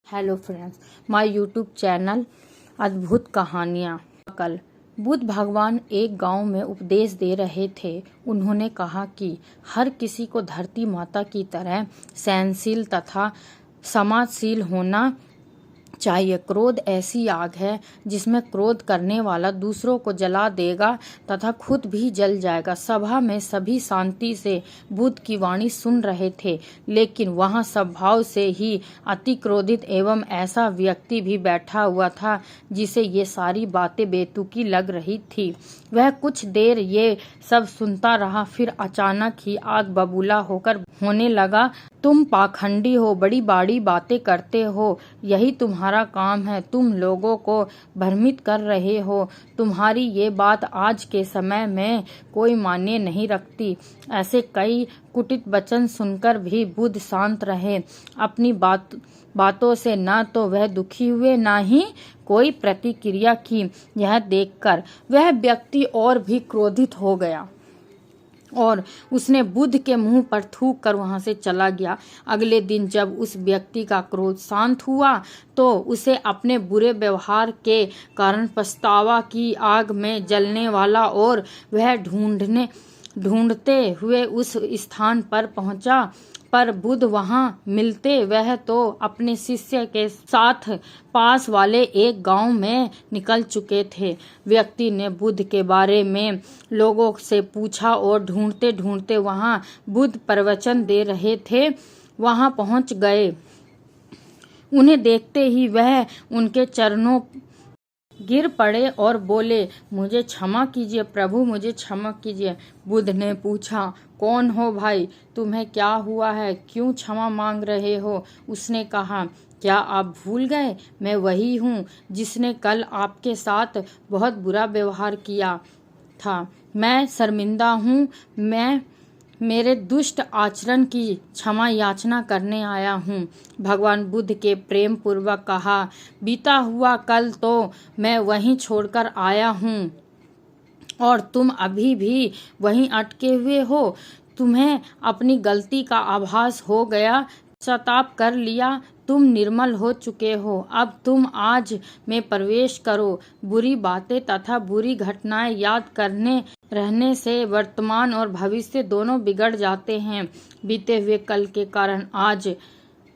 Hello friends, my YouTube channel अद्भुत कहानियाँ। कल बुद्ध भगवान एक गांव में उपदेश दे रहे थे। उन्होंने कहा कि हर किसी को धरती माता की तरह सहनशील तथा समाजशील होना चाहिए। क्रोध ऐसी आग है जिसमें क्रोध करने वाला दूसरों को जला देगा तथा खुद भी जल जाएगा। सभा में सभी शांति से बुद्ध की वाणी सुन रहे थे, लेकिन वहां स्वभाव से ही अति क्रोधित एवं ऐसा व्यक्ति भी बैठा हुआ था जिसे ये सारी बातें बेतुकी लग रही थी। वह कुछ देर ये सब सुनता रहा, फिर अचानक ही आग बबूला होकर होने लगा। तुम पाखंडी हो, बड़ी बड़ी बातें करते हो, यही तुम्हारा काम है। तुम लोगों को भ्रमित कर रहे हो। तुम्हारी ये बात आज के समय में कोई मान्य नहीं रखती। ऐसे कई कुटिल वचन सुनकर भी बुद्ध शांत रहे। अपनी बातों से न तो वह दुखी हुए, न ही कोई प्रतिक्रिया की। यह देखकर वह व्यक्ति और भी क्रोधित हो गया और उसने बुद्ध के मुंह पर थूक कर वहां से चला गया। अगले दिन जब उस व्यक्ति का क्रोध शांत हुआ तो उसे अपने बुरे व्यवहार के कारण पछतावा की आग में जलने वाला और वह ढूंढते हुए उस स्थान पर पहुंचा, पर बुद्ध वहां मिलते वह तो अपने शिष्य के साथ पास वाले एक गांव में निकल चुके थे। व्यक्ति ने बुद्ध के बारे में लोगों से पूछा और ढूंढते ढूंढते वहां बुद्ध प्रवचन दे रहे थे वहां पहुंच गए। उन्हें देखते ही वह उनके चरणों गिर पड़े और बोले, मुझे क्षमा कीजिए प्रभु, मुझे क्षमा कीजिए। बुद्ध ने पूछा, कौन हो भाई, तुम्हें क्या हुआ है, क्यों क्षमा मांग रहे हो? उसने कहा, क्या आप भूल गए? मैं वही हूँ जिसने कल आपके साथ बहुत बुरा व्यवहार किया था। मैं शर्मिंदा हूँ। मैं मेरे दुष्ट आचरण की क्षमा याचना करने आया हूँ। भगवान बुद्ध के प्रेम पूर्वक कहा, बीता हुआ कल तो मैं वहीं छोड़कर आया हूँ और तुम अभी भी वहीं अटके हुए हो। तुम्हें अपनी गलती का आभास हो गया, पश्चाताप कर लिया, तुम निर्मल हो चुके हो। अब तुम आज में प्रवेश करो। बुरी बातें तथा बुरी घटनाएं याद करने रहने से वर्तमान और भविष्य दोनों बिगड़ जाते हैं। बीते हुए कल के कारण आज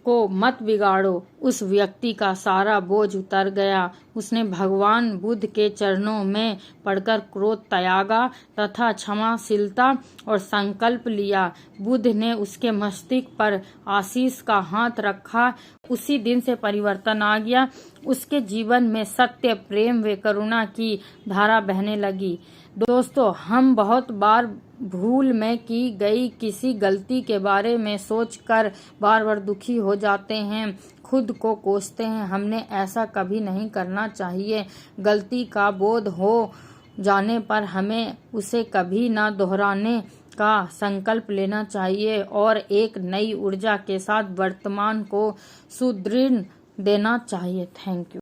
को मत बिगाड़ो। उस व्यक्ति का सारा बोझ उतर गया। उसने भगवान बुद्ध के चरणों में पड़कर क्रोध त्यागा तथा क्षमाशीलता और संकल्प लिया। बुद्ध ने उसके मस्तिष्क पर आशीष का हाथ रखा। उसी दिन से परिवर्तन आ गया। उसके जीवन में सत्य, प्रेम व करुणा की धारा बहने लगी। दोस्तों, हम बहुत बार भूल में की गई किसी गलती के बारे में सोचकर बार बार दुखी हो जाते हैं, खुद को कोसते हैं। हमने ऐसा कभी नहीं करना चाहिए। गलती का बोध हो जाने पर हमें उसे कभी ना दोहराने का संकल्प लेना चाहिए और एक नई ऊर्जा के साथ वर्तमान को सुदृढ़ देना चाहिए। Thank you.